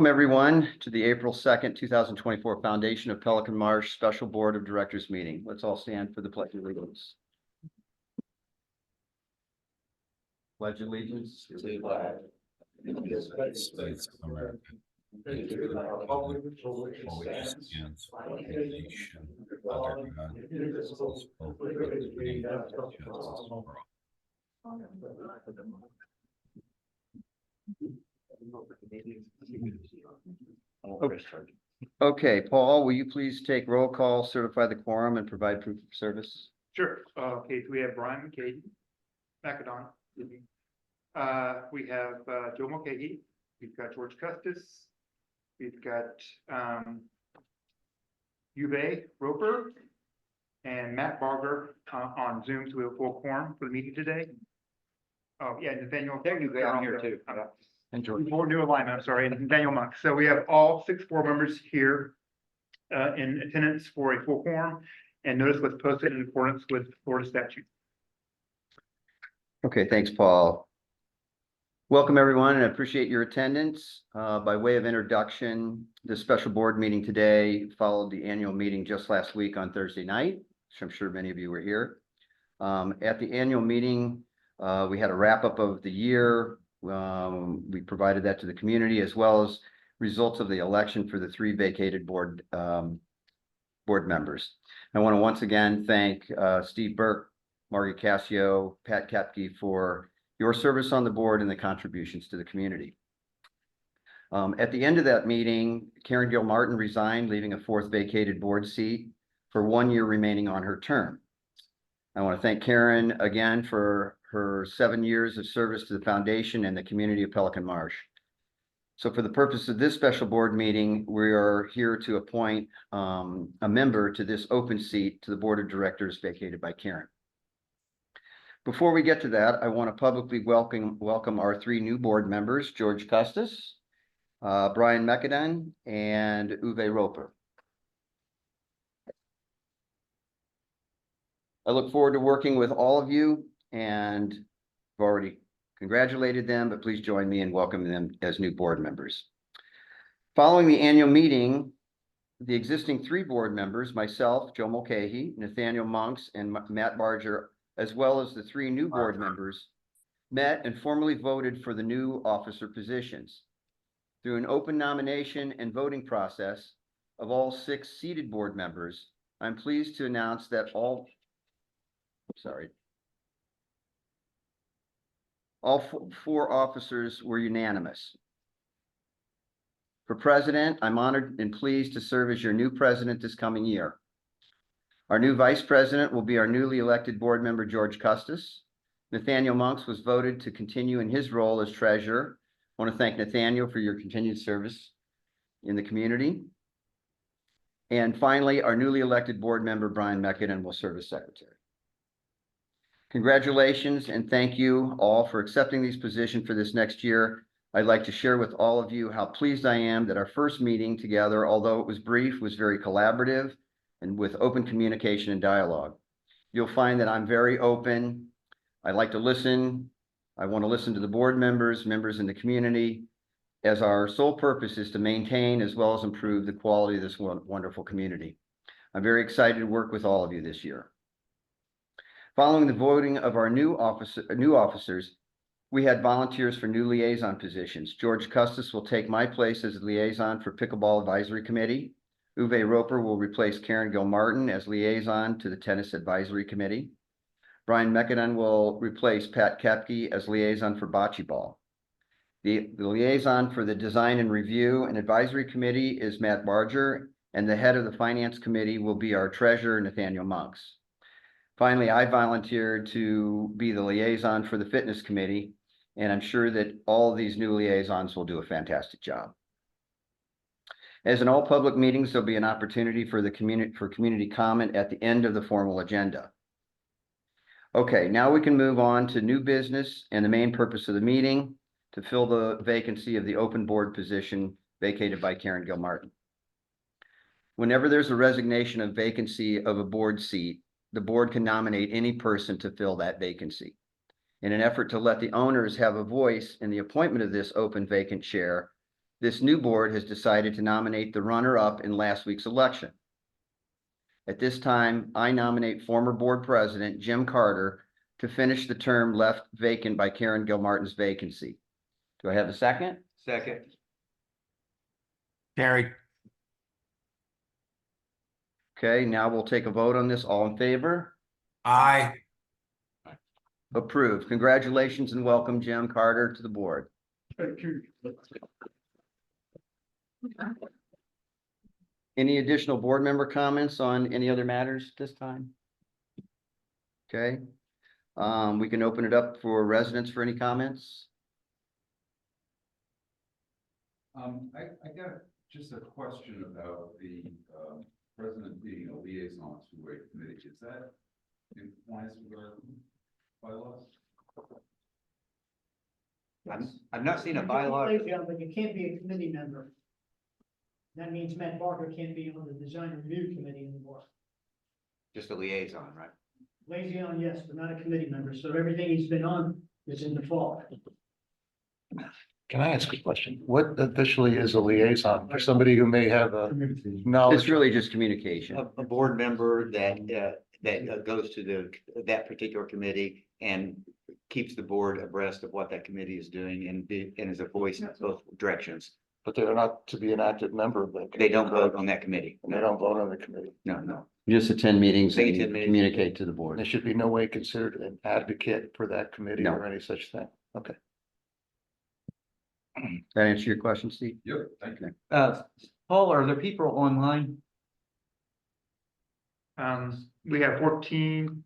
Welcome everyone to the April 2nd, 2024 Foundation of Pelican Marsh Special Board of Directors meeting. Let's all stand for the Pledge of Allegiance. Pledge allegiance to the flag of the United States of America, and to the republic for which it stands, one nation, under God, indivisible, with liberty and justice for all. Okay, Paul, will you please take roll call, certify the quorum, and provide proof of service? Sure. Okay, so we have Brian McAdon. We have Joe Mulcahy. We've got George Custis. We've got Uwe Roper and Matt Barger on Zoom, so we have a full quorum for the meeting today. Oh, yeah, Nathaniel. There you go, I'm here too. And George. More new alignment, I'm sorry, and Daniel Monk. So we have all 6 board members here in attendance for a full quorum, and notice was posted in accordance with Florida statute. Okay, thanks, Paul. Welcome, everyone, and I appreciate your attendance. By way of introduction, this special board meeting today followed the annual meeting just last week on Thursday night, which I'm sure many of you were here. At the annual meeting, we had a wrap-up of the year. We provided that to the community, as well as results of the election for the 3 vacated board members. I want to once again thank Steve Burke, Margie Cassio, Pat Kepke for your service on the board and the contributions to the community. At the end of that meeting, Karen Gilmartin resigned, leaving a 4th vacated board seat for 1 year remaining on her term. I want to thank Karen again for her 7 years of service to the foundation and the community of Pelican Marsh. So for the purpose of this special board meeting, we are here to appoint a member to this open seat to the board of directors vacated by Karen. Before we get to that, I want to publicly welcome our 3 new board members, George Custis, Brian McAdon, and Uwe Roper. I look forward to working with all of you, and I've already congratulated them, but please join me in welcoming them as new board members. Following the annual meeting, the existing 3 board members, myself, Joe Mulcahy, Nathaniel Monks, and Matt Barger, as well as the 3 new board members, met and formally voted for the new officer positions. Through an open nomination and voting process of all 6 seated board members, I'm pleased to announce that all 4 officers were unanimous. For president, I'm honored and pleased to serve as your new president this coming year. Our new vice president will be our newly elected board member, George Custis. Nathaniel Monks was voted to continue in his role as treasurer. I want to thank Nathaniel for your continued service in the community. And finally, our newly elected board member, Brian McAdon, will serve as secretary. Congratulations and thank you all for accepting these positions for this next year. I'd like to share with all of you how pleased I am that our first meeting together, although it was brief, was very collaborative and with open communication and dialogue. You'll find that I'm very open. I like to listen. I want to listen to the board members in the community, as our sole purpose is to maintain as well as improve the quality of this wonderful community. I'm very excited to work with all of you this year. Following the voting of our new officers, we had volunteers for new liaison positions. George Custis will take my place as liaison for Pickleball Advisory Committee. Uwe Roper will replace Karen Gilmartin as liaison to the Tennis Advisory Committee. Brian McAdon will replace Pat Kepke as liaison for Bocce Ball. The liaison for the Design and Review and Advisory Committee is Matt Barger, and the head of the Finance Committee will be our treasurer, Nathaniel Monks. Finally, I volunteered to be the liaison for the Fitness Committee, and I'm sure that all of these new liaisons will do a fantastic job. As in all public meetings, there'll be an opportunity for community comment at the end of the formal agenda. Okay, now we can move on to new business and the main purpose of the meeting, to fill the vacancy of the open board position vacated by Karen Gilmartin. Whenever there's a resignation of vacancy of a board seat, the board can nominate any person to fill that vacancy. In an effort to let the owners have a voice in the appointment of this open vacant chair, This new board has decided to nominate the runner-up in last week's election. At this time, I nominate former board president Jim Carter to finish the term left vacant by Karen Gilmartin's vacancy. Do I have a second? Second. Carried. Okay, now we'll take a vote on this. All in favor? Aye. Approved. Congratulations and welcome Jim Carter to the board. Any additional board member comments on any other matters this time? Okay, we can open it up for residents for any comments. I got just a question about the, president being a liaison to a committee. Is that in compliance with our bylaws? I've not seen a bylaw. But you can't be a committee member. That means Matt Barker can't be on the design review committee anymore. Just a liaison, right? Liaison, yes, but not a committee member, so everything he's been on is in default. Can I ask a question? What officially is a liaison for somebody who may have a It's knowledge? really just communication. A board member that goes to that particular committee and keeps the board abreast of what that committee is doing and is a voice in both directions. But they're not to be an active member of that. They don't vote on that committee. And they don't vote on the committee. No. You just attend meetings They and attend meetings. communicate to the And board. they should be no way considered an advocate for that committee No. or any such thing. Okay. That answer your question, Steve? Yep, thank you. Paul, are there people online? We have 14,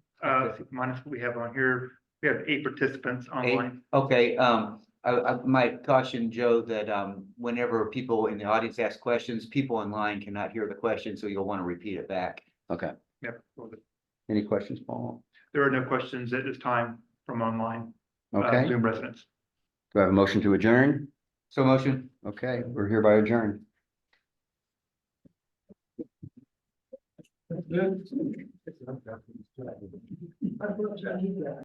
minus what we have on here. We have 8 participants online. Okay, I might caution Joe that whenever people in the audience ask questions, people online cannot hear the question, so you'll want to repeat it back. Okay. Yep. Any questions, Paul? There are no questions at this time from online. Okay, do Zoom residents. I have a motion to adjourn? So motion. Okay, we're hereby adjourned.